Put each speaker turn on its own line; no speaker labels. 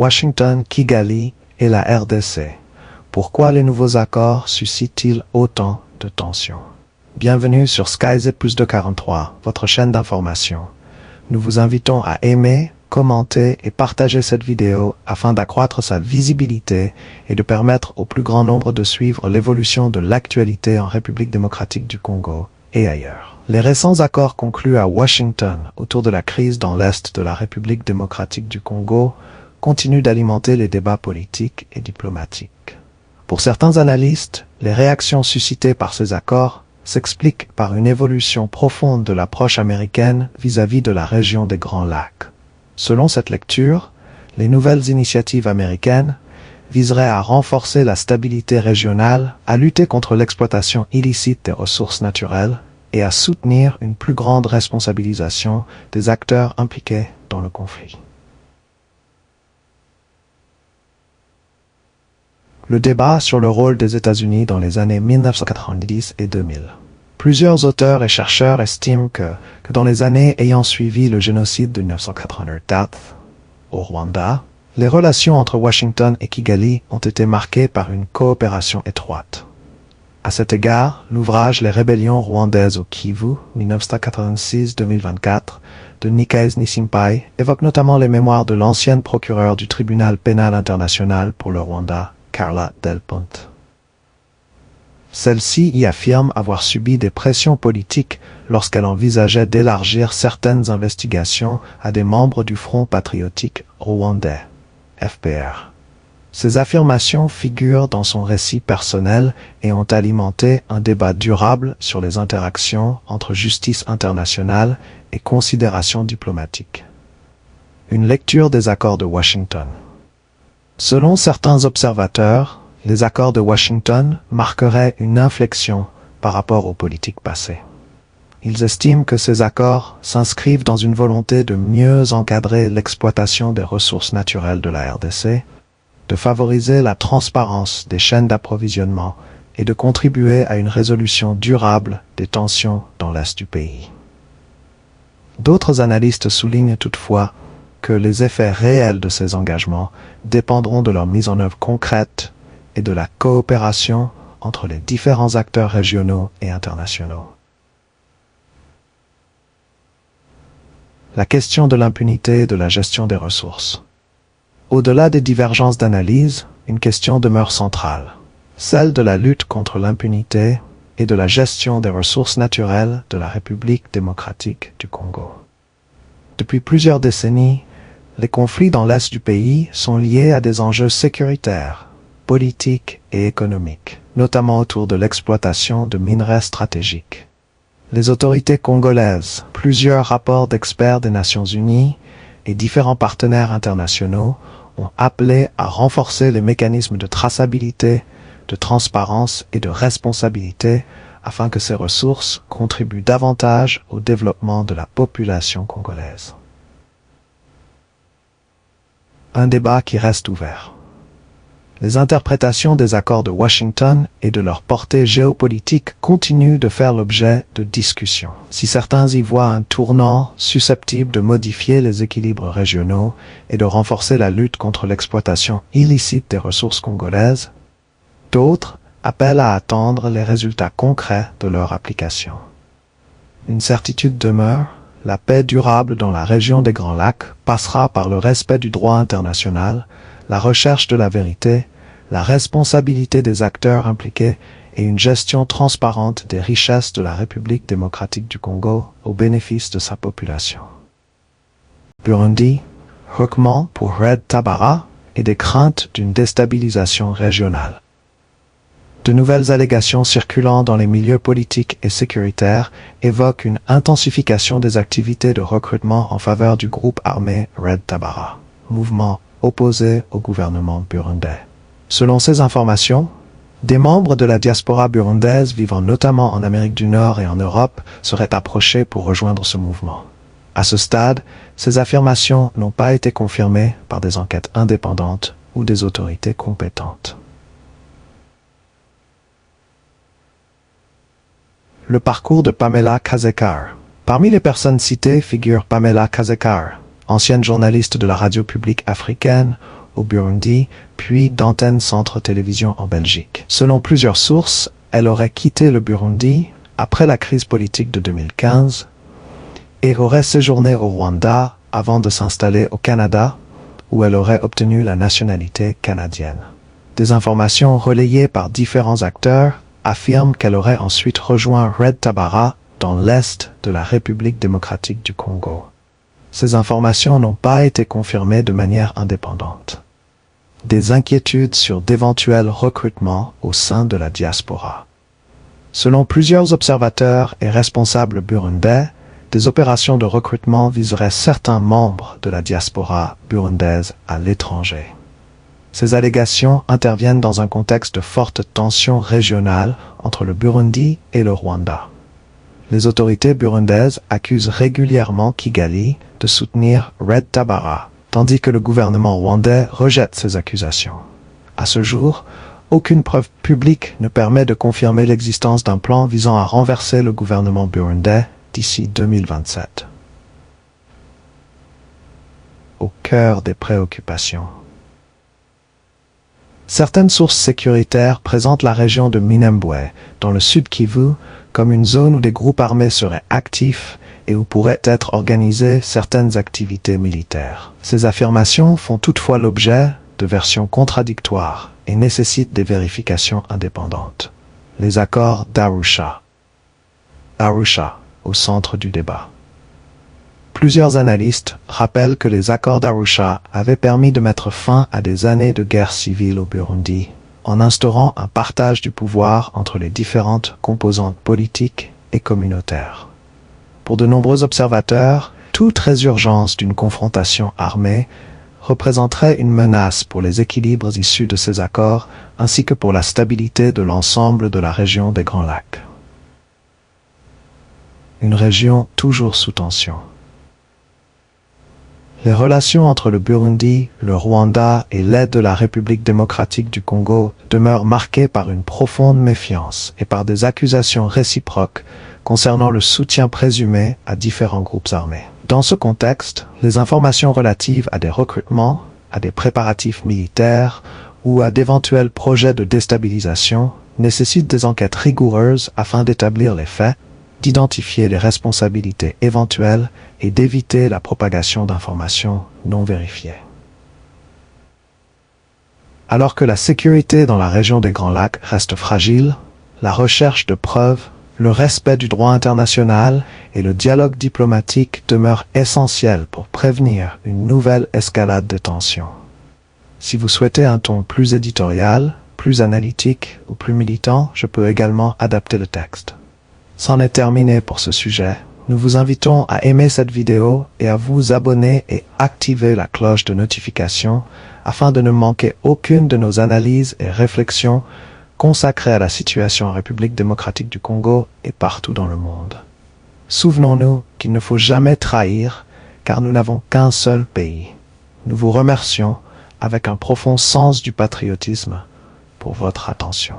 Washington, Kigali et la RDC. Pourquoi les nouveaux accords suscitent-ils autant de tensions? Bienvenue sur SkyZip Plus de 43, votre chaîne d'information. Nous vous invitons à aimer, commenter et partager cette vidéo afin d'accroître sa visibilité et de permettre au plus grand nombre de suivre l'évolution de l'actualité en République démocratique du Congo et ailleurs. Les récents accords conclus à Washington autour de la crise dans l'Est de la République démocratique du Congo continuent d'alimenter les débats politiques et diplomatiques. Pour certains analystes, les réactions suscitées par ces accords s'expliquent par une évolution profonde de l'approche américaine vis-à-vis de la région des Grands Lacs. Selon cette lecture, les nouvelles initiatives américaines viseraient à renforcer la stabilité régionale, à lutter contre l'exploitation illicite des ressources naturelles et à soutenir une plus grande responsabilisation des acteurs impliqués dans le conflit. Le débat sur le rôle des États-Unis dans les années 1990 et 2000. Plusieurs auteurs et chercheurs estiment que dans les années ayant suivi le génocide de 1984 au Rwanda, les relations entre Washington et Kigali ont été marquées par une coopération étroite. À cet égard, l'ouvrage Les rébellions rwandaises au Kivu, 1986-2024, de Nikaes Nisimpai, évoque notamment les mémoires de l'ancienne procureure du tribunal pénal international pour le Rwanda, Carla Delponte. Celle-ci y affirme avoir subi des pressions politiques lorsqu'elle envisageait d'élargir certaines investigations à des membres du Front patriotique rwandais, FPR. Ces affirmations figurent dans son récit personnel et ont alimenté un débat durable sur les interactions entre justice internationale et considérations diplomatiques. Une lecture des accords de Washington. Selon certains observateurs, les accords de Washington marqueraient une inflexion par rapport aux politiques passées. Ils estiment que ces accords s'inscrivent dans une volonté de mieux encadrer l'exploitation des ressources naturelles de la RDC, de favoriser la transparence des chaînes d'approvisionnement et de contribuer à une résolution durable des tensions dans l'Est du pays. D'autres analystes soulignent toutefois que les effets réels de ces engagements dépendront de leur mise en œuvre concrète et de la coopération entre les différents acteurs régionaux et internationaux. La question de l'impunité et de la gestion des ressources. Au-delà des divergences d'analyse, une question demeure centrale, celle de la lutte contre l'impunité et de la gestion des ressources naturelles de la République démocratique du Congo. Depuis plusieurs décennies, les conflits dans l'Est du pays sont liés à des enjeux sécuritaires, politiques et économiques, notamment autour de l'exploitation de minerais stratégiques. Les autorités congolaises, plusieurs rapports d'experts des Nations Unies et différents partenaires internationaux ont appelé à renforcer les mécanismes de traçabilité, de transparence et de responsabilité afin que ces ressources contribuent davantage au développement de la population congolaise. Un débat qui reste ouvert. Les interprétations des accords de Washington et de leur portée géopolitique continuent de faire l'objet de discussions. Si certains y voient un tournant susceptible de modifier les équilibres régionaux et de renforcer la lutte contre l'exploitation illicite des ressources congolaises, d'autres appellent à attendre les résultats concrets de leur application. Une certitude demeure. La paix durable dans la région des Grands Lacs passera par le respect du droit international, la recherche de la vérité, la responsabilité des acteurs impliqués et une gestion transparente des richesses de la République démocratique du Congo au bénéfice de sa population. Burundi, recommand pour Red Tabara et des craintes d'une déstabilisation régionale. De nouvelles allégations circulant dans les milieux politiques et sécuritaires évoquent une intensification des activités de recrutement en faveur du groupe armé Red Tabara, mouvement opposé au gouvernement burundais. Selon ces informations, des membres de la diaspora burundaise vivant notamment en Amérique du Nord et en Europe seraient approchés pour rejoindre ce mouvement. À ce stade, ces affirmations n'ont pas été confirmées par des enquêtes indépendantes ou des autorités compétentes. Le parcours de Pamela Kazekar. Parmi les personnes citées figure Pamela Kazekar, ancienne journaliste de la radio publique africaine, au Burundi, puis d'Antenne Centre Télévision en Belgique. Selon plusieurs sources, elle aurait quitté le Burundi après la crise politique de 2015 et aurait séjourné au Rwanda avant de s'installer au Canada, où elle aurait obtenu la nationalité canadienne. Des informations relayées par différents acteurs affirment qu'elle aurait ensuite rejoint Red Tabara dans l'est de la République démocratique du Congo. Ces informations n'ont pas été confirmées de manière indépendante. Des inquiétudes sur d'éventuels recrutements au sein de la diaspora. Selon plusieurs observateurs et responsables burundais, des opérations de recrutement viseraient certains membres de la diaspora burundaise à l'étranger. Ces allégations interviennent dans un contexte de forte tension régionale entre le Burundi et le Rwanda. Les autorités burundaises accusent régulièrement Kigali de soutenir Red Tabara, tandis que le gouvernement rwandais rejette ces accusations. À ce jour, aucune preuve publique ne permet de confirmer l'existence d'un plan visant à renverser le gouvernement burundais d'ici 2027. Au cœur des préoccupations. Certaines sources sécuritaires présentent la région de Minembwe, dans le sud Kivu, comme une zone où des groupes armés seraient actifs et où pourraient être organisées certaines activités militaires. Ces affirmations font toutefois l'objet de versions contradictoires et nécessitent des vérifications indépendantes. Les accords d'Arusha. Arusha, au centre du débat. Plusieurs analystes rappellent que les accords d'Arusha avaient permis de mettre fin à des années de guerre civile au Burundi, en instaurant un partage du pouvoir entre les différentes composantes politiques et communautaires. Pour de nombreux observateurs, toute résurgence d'une confrontation armée représenterait une menace pour les équilibres issus de ces accords ainsi que pour la stabilité de l'ensemble de la région des Grands Lacs. Une région toujours sous tension. Les relations entre le Burundi, le Rwanda et l'aide de la République démocratique du Congo demeurent marquées par une profonde méfiance et par des accusations réciproques concernant le soutien présumé à différents groupes armés. Dans ce contexte, les informations relatives à des recrutements, à des préparatifs militaires ou à d'éventuels projets de déstabilisation nécessitent des enquêtes rigoureuses afin d'établir les faits, d'identifier les responsabilités éventuelles et d'éviter la propagation d'informations non vérifiées. Alors que la sécurité dans la région des Grands Lacs reste fragile, la recherche de preuves, le respect du droit international et le dialogue diplomatique demeurent essentiels pour prévenir une nouvelle escalade des tensions. Si vous souhaitez un ton plus éditorial, plus analytique ou plus militant, je peux également adapter le texte. C'en est terminé pour ce sujet. Nous vous invitons à aimer cette vidéo et à vous abonner et activer la cloche de notification afin de ne manquer aucune de nos analyses et réflexions consacrées à la situation en République démocratique du Congo et partout dans le monde. Souvenons-nous qu'il ne faut jamais trahir car nous n'avons qu'un seul pays. Nous vous remercions avec un profond sens du patriotisme pour votre attention.